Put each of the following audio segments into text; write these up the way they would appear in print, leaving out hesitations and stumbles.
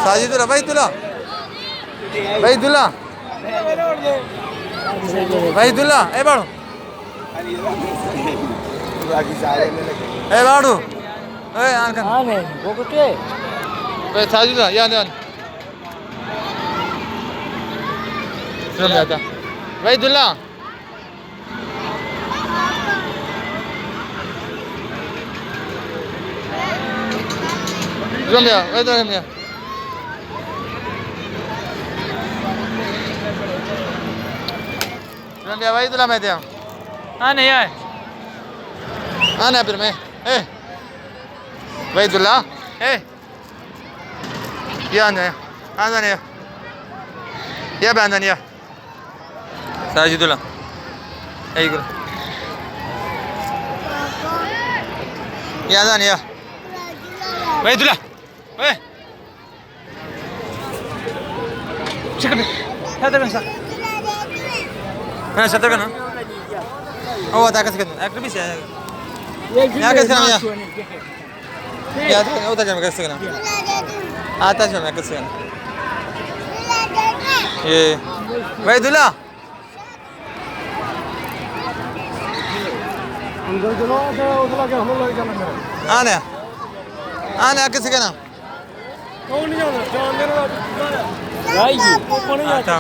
साजी तुला बाई तुला बाई तुला बाई तुला ए बाळू ए बाळू ए साजीला या आता बाई तुला Rambia, vai dar Rambia. Rambia, vai tulah मैं दिया. हाँ नहीं आए. हाँ ना फिर मैं. भाई तुला. ये आना है. आना नहीं. ये बंदा नहीं है. साजी तुला. ये करो. ये आना नहीं है. भाई तुला. हाँ शतर का ना ओ आता कैसे करना एक्टर भी है यहाँ कैसे करना या तो होता क्या मैं कैसे करना आता जो मैं कैसे करना ये भाई दूल्हा आने आने कैसे करना आता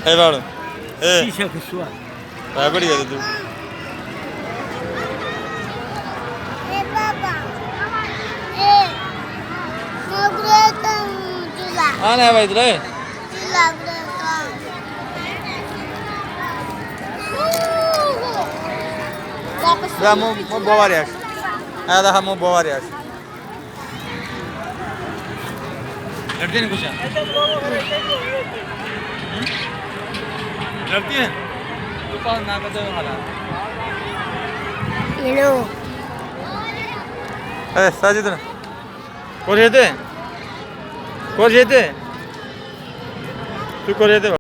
Hey baru, apa dia tu? Ana baik tu lah. Dah mau bawa dia. Ada mau bawa dia. लड़ती नहीं कुछ लड़ती है तो पास ना करते हो हालात ये लो साजिद ना कोर जेते तू कोर जेते